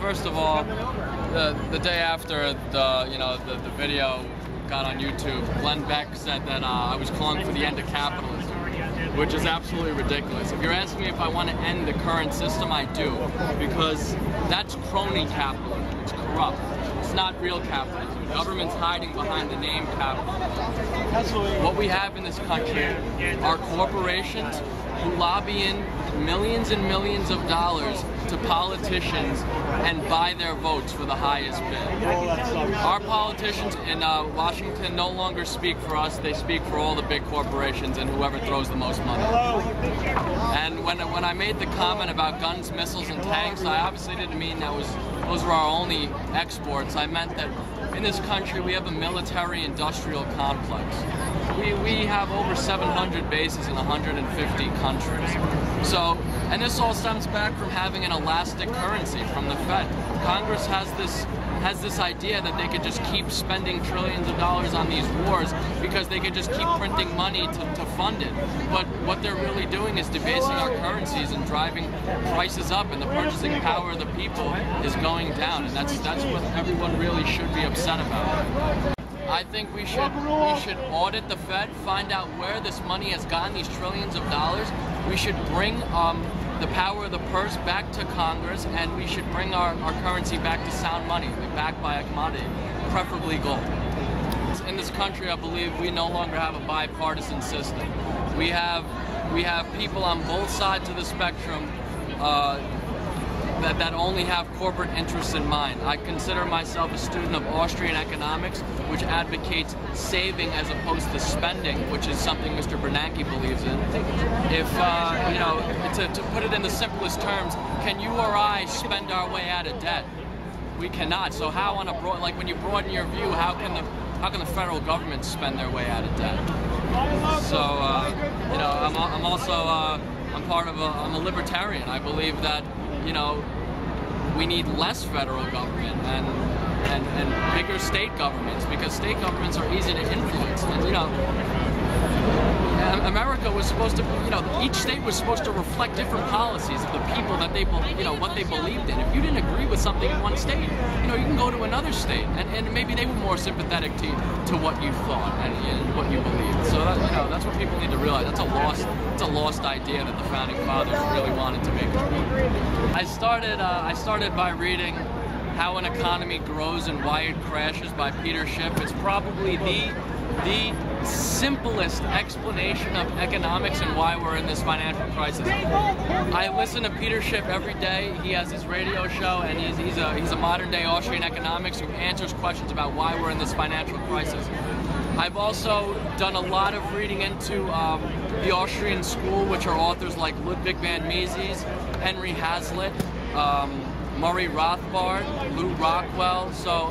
first of all, the day after the video got on YouTube, Glenn Beck said that I was calling for the end of capitalism, which is absolutely ridiculous. If you're asking me if I want to end the current system, I do, because that's crony capitalism. It's corrupt. It's not real capitalism. The government's hiding behind the name capitalism. What we have in this country are corporations who lobby in millions and millions of dollars to politicians and buy their votes for the highest bid. Our politicians in Washington no longer speak for us, they speak for all the big corporations and whoever throws the most money. And when I made the comment about guns, missiles, and tanks, I obviously didn't mean those were our only exports. I meant that in this country we have a military-industrial complex. We have over 700 bases in 150 countries. So, and this all stems back from having an elastic currency from the Fed. Congress has this idea that they could just keep spending trillions of dollars on these wars because they could just keep printing money to fund it. But what they're really doing is debasing our currencies and driving prices up, and the purchasing power of the people is going down, and that's what everyone really should be upset about. I think we should audit the Fed, find out where this money has gone, these trillions of dollars. We should bring the power of the purse back to Congress, and we should bring our currency back to sound money, backed by a commodity, preferably gold. In this country, I believe we no longer have a bipartisan system. We have people on both sides of the spectrum that only have corporate interests in mind. I consider myself a student of Austrian economics, which advocates saving as opposed to spending, which is something Mr. Bernanke believes in. If, to put it in the simplest terms, can you or I spend our way out of debt? We cannot. So how on a broad, like when you broaden your view, how can the federal government spend their way out of debt? So, I'm also, I'm a libertarian. I believe that, we need less federal government and bigger state governments, because state governments are easy to influence. And, America was supposed to, each state was supposed to reflect different policies of the people that they, what they believed in. If you didn't agree with something in one state, you can go to another state, and maybe they were more sympathetic to what you thought and what you believed. So that, that's what people need to realize. It's a lost idea that the founding fathers really wanted to make. I started by reading How an Economy Grows and Why It Crashes by Peter Schiff. It's probably the simplest explanation of economics and why we're in this financial crisis. I listen to Peter Schiff every day. He has his radio show, and he's a modern-day Austrian economics who answers questions about why we're in this financial crisis. I've also done a lot of reading into the Austrian school, which are authors like Ludwig van Mises, Henry Hazlitt, Murray Rothbard, Lou Rockwell. So,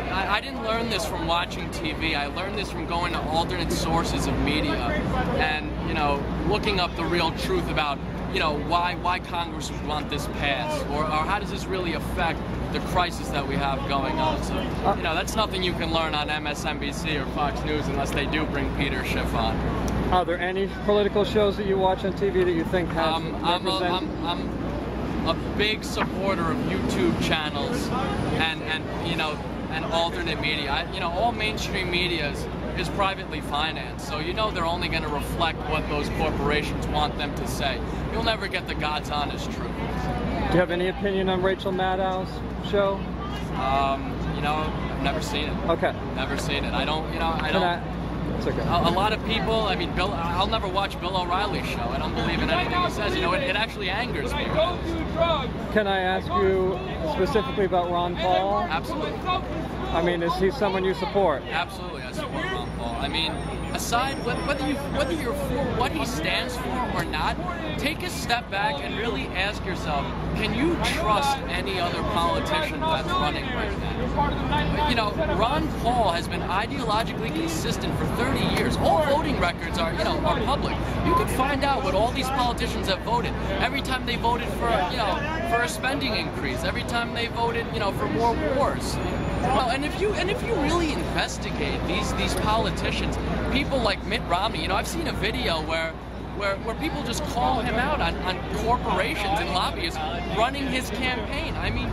I didn't learn this from watching TV. I learned this from going to alternate sources of media and, looking up the real truth about, why Congress would want this passed, or how does this really affect the crisis that we have going on. So, that's nothing you can learn on MSNBC or Fox News unless they do bring Peter Schiff on. Are there any political shows that you watch on TV that you think have represent? I'm a big supporter of YouTube channels and alternate media. All mainstream media is privately financed, so they're only going to reflect what those corporations want them to say. You'll never get the God's honest truth. Do you have any opinion on Rachel Maddow's show? I've never seen it. Okay. Never seen it. It's okay. A lot of people, I'll never watch Bill O'Reilly's show. I don't believe in anything he says. It actually angers me. Can I ask you specifically about Ron Paul? Absolutely. Is he someone you support? Absolutely, I support Ron Paul. Aside whether you're for what he stands for or not, take a step back and really ask yourself, can you trust any other politician that's running right now? Ron Paul has been ideologically consistent for 30 years. All voting records are public. You can find out what all these politicians have voted. Every time they voted for a spending increase, every time they voted, for more wars. And if you really investigate these politicians, people like Mitt Romney, I've seen a video where where people just call him out on corporations and lobbyists running his campaign. I mean,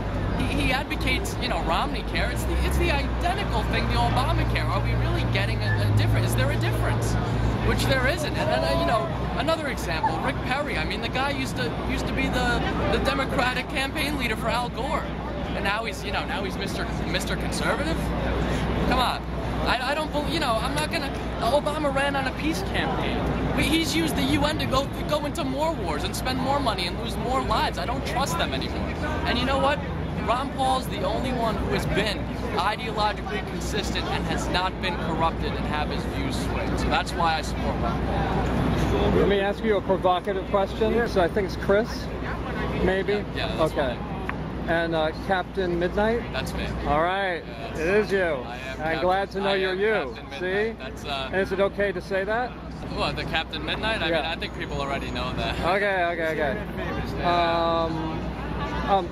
he advocates, you know, Romney care. It's the identical thing to Obamacare. Are we really getting a difference? Is there a difference? Which there isn't. And you know, another example, Rick Perry. I mean, the guy used to be the Democratic campaign leader for Al Gore, and now he's Mr. Conservative. Come on. I don't believe, you know, I'm not gonna. Obama ran on a peace campaign. He's used the UN to go into more wars and spend more money and lose more lives. I don't trust them anymore. And you know what? Ron Paul's the only one who has been ideologically consistent and has not been corrupted and have his views swayed. So that's why I support Ron Paul. Let me ask you a provocative question. So I think it's Chris, maybe? Yeah, that's okay. Fine. And CptnMidnite? That's me. All right, Yeah, it is you. I'm glad to know you're you. See? That's, and is it okay to say that? What, the CptnMidnite? I mean, I think people already know that. Okay.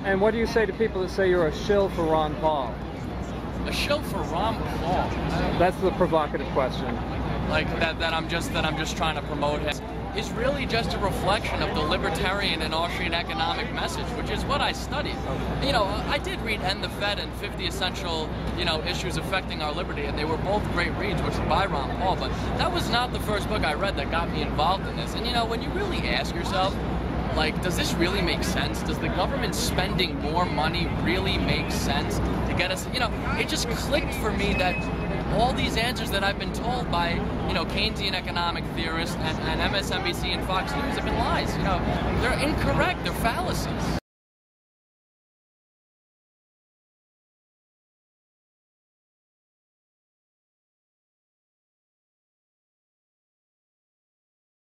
And what do you say to people that say you're a shill for Ron Paul? A shill for Ron Paul? That's the provocative question. Like that I'm just trying to promote him. Is really just a reflection of the libertarian and Austrian economic message, which is what I studied. You know, I did read End the Fed and 50 Essential, you know, Issues Affecting Our Liberty, and they were both great reads, which is by Ron Paul, but that was not the first book I read that got me involved in this. And you know, when you really ask yourself, like, does this really make sense? Does the government spending more money really make sense to get us, you know, it just clicked for me that all these answers that I've been told by, you know, Keynesian economic theorists and MSNBC and Fox News have been lies. You know, they're incorrect. They're fallacies.